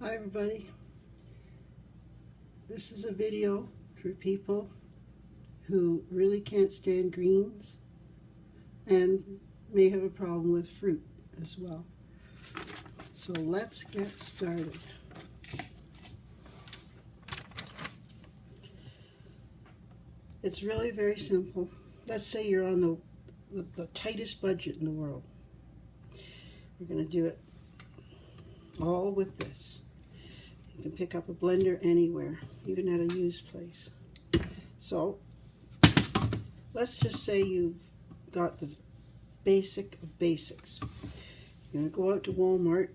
Hi everybody, this is a video for people who really can't stand greens and may have a problem with fruit as well. So let's get started. It's really very simple. Let's say you're on the tightest budget in the world. We're going to do it all with this. You can pick up a blender anywhere, even at a used place. So let's just say you've got the basic of basics. You're going to go out to Walmart.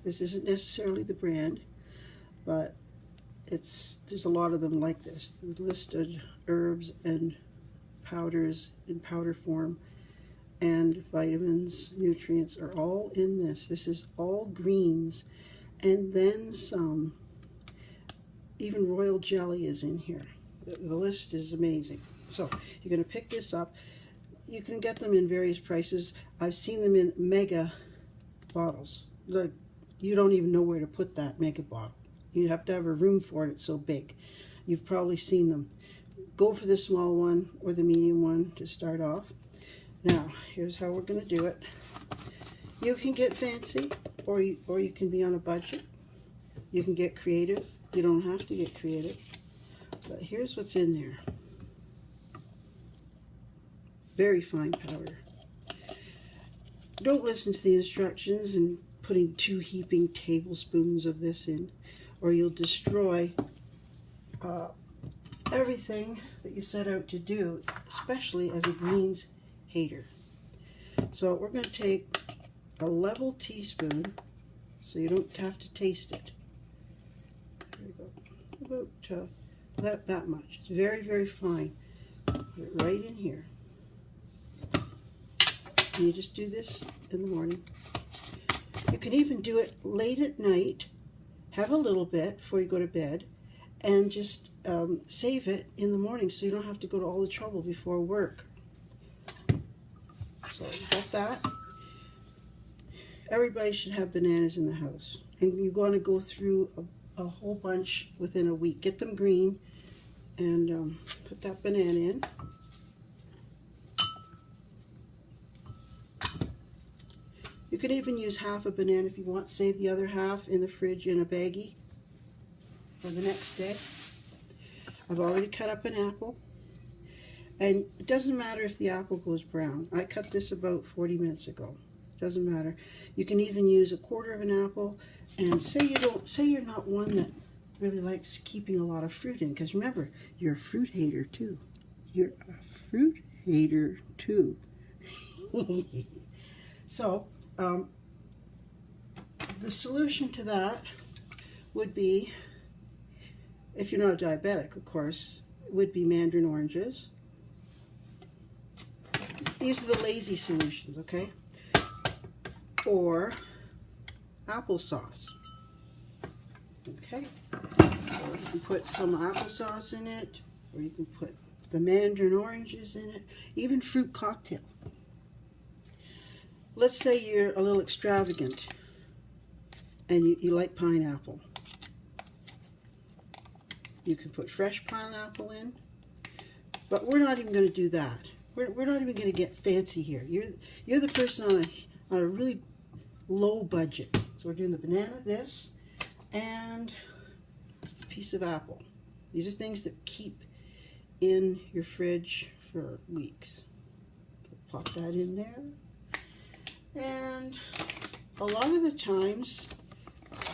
This isn't necessarily the brand, but there's a lot of them like this. The listed herbs and powders in powder form and vitamins, nutrients are all in this. This is all greens and then some. Even royal jelly is in here. The list is amazing. So you're going to pick this up. You can get them in various prices. I've seen them in mega bottles. Like, you don't even know where to put that mega bottle. You have to have a room for it. It's so big. You've probably seen them. Go for the small one or the medium one to start off. Now, here's how we're going to do it. You can get fancy, or you can be on a budget. You can get creative. You don't have to get creative. But here's what's in there. Very fine powder. Don't listen to the instructions and putting 2 heaping tablespoons of this in, or you'll destroy everything that you set out to do, especially as a greens hater. So we're going to take a level teaspoon so you don't have to taste it. There you go. About that much. It's very, very fine. Put it right in here. And you just do this in the morning. You can even do it late at night. Have a little bit before you go to bed, and just save it in the morning so you don't have to go to all the trouble before work. So got that. Everybody should have bananas in the house, and you're going to go through a whole bunch within a week. Get them green and put that banana in. You could even use half a banana if you want. Save the other half in the fridge in a baggie for the next day. I've already cut up an apple. And it doesn't matter if the apple goes brown. I cut this about 40 minutes ago. Doesn't matter. You can even use a quarter of an apple. And say you're not one that really likes keeping a lot of fruit in, because remember, you're a fruit hater too. You're a fruit hater too. So the solution to that would be, if you're not a diabetic, of course, would be mandarin oranges. These are the lazy solutions, okay? Or applesauce. Okay? So you can put some applesauce in it, or you can put the mandarin oranges in it, even fruit cocktail. Let's say you're a little extravagant and you like pineapple. You can put fresh pineapple in, but we're not even going to do that. We're not even going to get fancy here. You're the person on a really low budget. So we're doing the banana, this, and a piece of apple. These are things that keep in your fridge for weeks. So pop that in there. And a lot of the times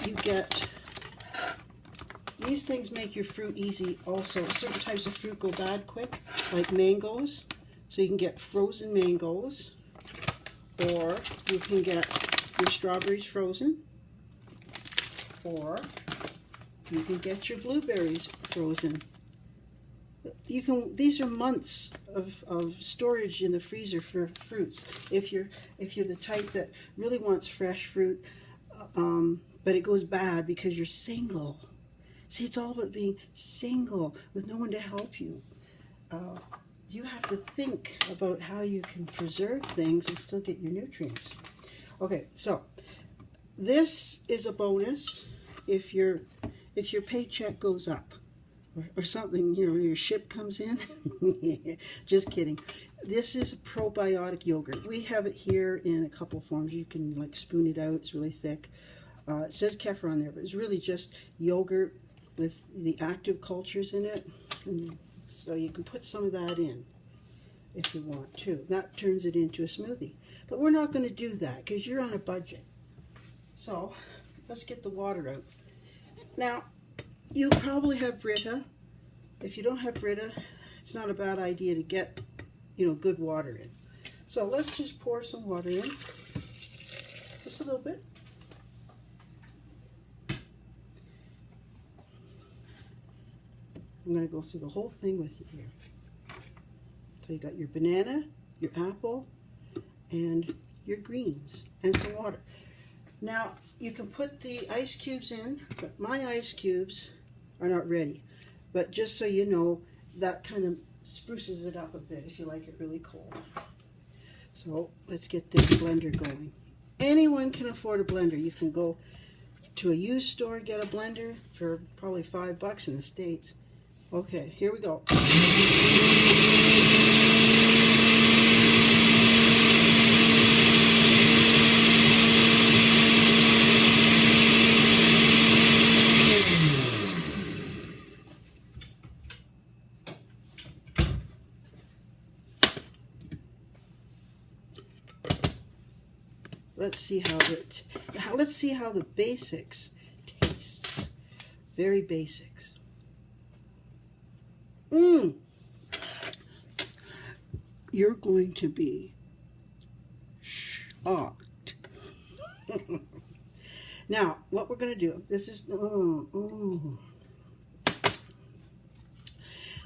you get, these things make your fruit easy also. Certain types of fruit go bad quick, like mangoes. So you can get frozen mangoes, or you can get your strawberries frozen, or you can get your blueberries frozen. These are months of storage in the freezer for fruits. If you're the type that really wants fresh fruit, but it goes bad because you're single. See, it's all about being single with no one to help you. You have to think about how you can preserve things and still get your nutrients. Okay, so this is a bonus. if your paycheck goes up or something, you know, your ship comes in. Just kidding. This is a probiotic yogurt. We have it here in a couple of forms. You can like spoon it out. It's really thick. It says kefir on there, but it's really just yogurt with the active cultures in it. And so you can put some of that in if you want to. That turns it into a smoothie. But we're not going to do that because you're on a budget. So let's get the water out. Now, you probably have Brita. If you don't have Brita, it's not a bad idea to get, you know, good water in. So let's just pour some water in. Just a little bit. I'm going to go through the whole thing with you here. So you got your banana, your apple, and your greens, and some water. Now, you can put the ice cubes in, but my ice cubes are not ready. But just so you know, that kind of spruces it up a bit if you like it really cold. So let's get this blender going. Anyone can afford a blender. You can go to a used store, get a blender for probably $5 in the States. Okay, here we go. Let's see how the basics tastes. Very basics. You're going to be shocked. Now, what we're going to do, this is,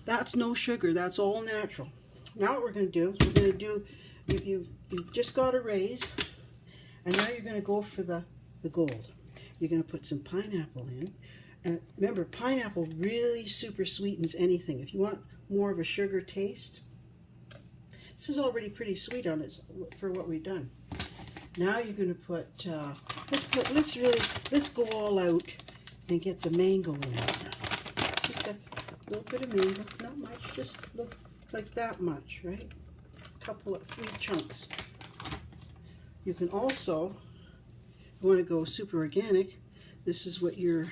that's no sugar, that's all natural. Now what we're going to do is we're going to do, you've just got a raise, and now you're going to go for the gold. You're going to put some pineapple in. And remember, pineapple really super sweetens anything. If you want more of a sugar taste, this is already pretty sweet on it for what we've done. Now you're going to put, let's go all out and get the mango in. Just a little bit of mango, not much, just look like that much, right? Three chunks. You can also, if you want to go super organic, this is what your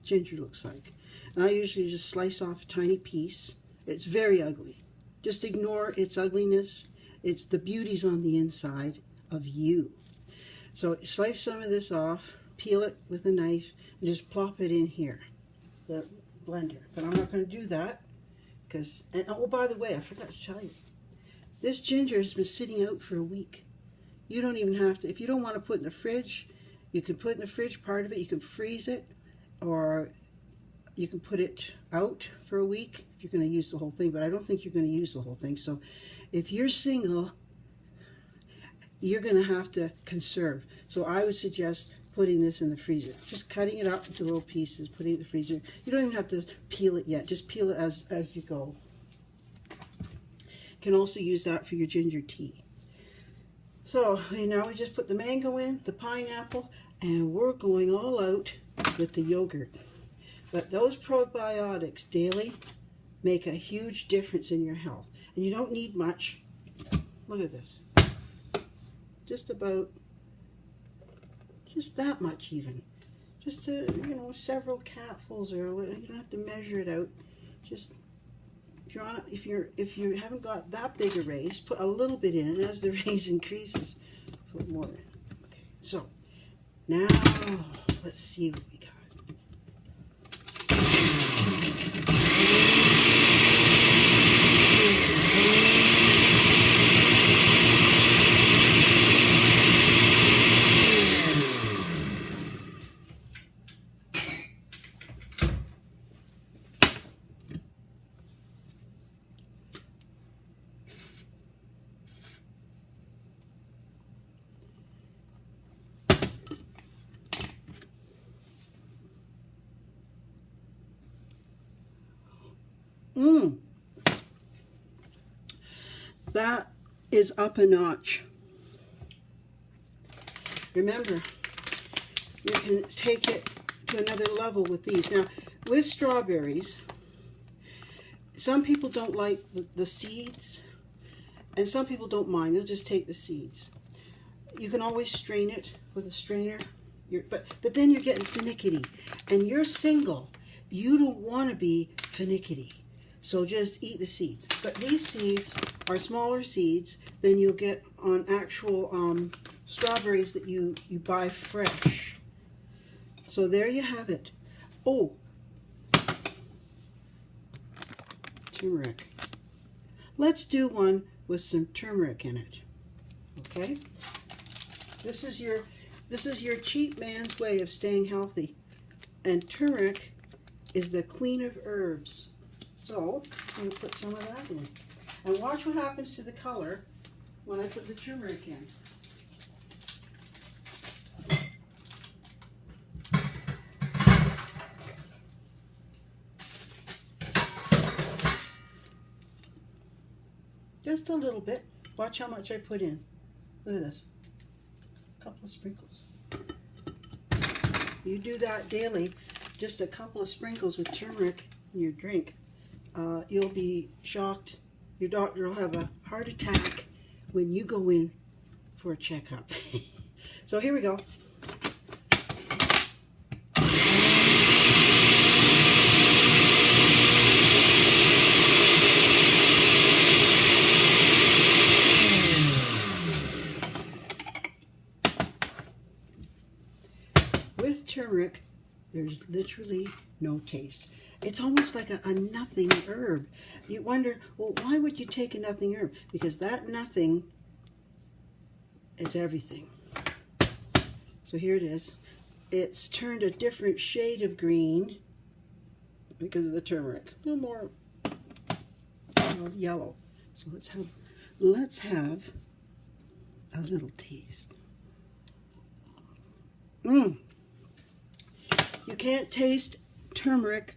ginger looks like. And I usually just slice off a tiny piece. It's very ugly. Just ignore its ugliness. It's the beauty's on the inside of you. So slice some of this off, peel it with a knife, and just plop it in here, the blender. But I'm not going to do that because, and oh, by the way, I forgot to tell you, this ginger has been sitting out for a week. You don't even have to, if you don't want to put it in the fridge, you can put in the fridge part of it, you can freeze it, or you can put it out for a week if you're going to use the whole thing, but I don't think you're going to use the whole thing. So if you're single, you're going to have to conserve. So I would suggest putting this in the freezer. Just cutting it up into little pieces, putting it in the freezer. You don't even have to peel it yet. Just peel it as you go. You can also use that for your ginger tea. So now we just put the mango in, the pineapple, and we're going all out with the yogurt. But those probiotics daily make a huge difference in your health. And you don't need much. Look at this. Just about, just that much even. Just several capfuls or whatever. You don't have to measure it out. Just if you haven't got that big a raise, put a little bit in, and as the raise increases, put more in. Okay, so now let's see what we got. That is up a notch. Remember, you can take it to another level with these. Now, with strawberries, some people don't like the seeds, and some people don't mind. They'll just take the seeds. You can always strain it with a strainer, but then you're getting finicky, and you're single. You don't want to be finicky, so just eat the seeds. But these seeds are smaller seeds than you'll get on actual strawberries that you buy fresh. So there you have it. Oh, turmeric. Let's do one with some turmeric in it. Okay? This is your cheap man's way of staying healthy. And turmeric is the queen of herbs. So I'm going to put some of that in. And watch what happens to the color when I put the turmeric in. Just a little bit. Watch how much I put in. Look at this. A couple of sprinkles. You do that daily, just a couple of sprinkles with turmeric in your drink. You'll be shocked. Your doctor will have a heart attack when you go in for a checkup. So here we go. With turmeric, there's literally no taste. It's almost like a nothing herb. You wonder, well, why would you take a nothing herb? Because that nothing is everything. So here it is. It's turned a different shade of green because of the turmeric. A little more yellow. So let's have a little taste. You can't taste turmeric,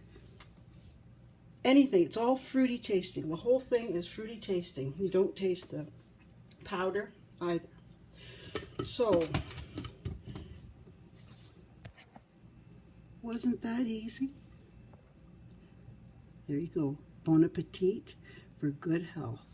anything. It's all fruity tasting. The whole thing is fruity tasting. You don't taste the powder either. So, wasn't that easy? There you go. Bon appetit for good health.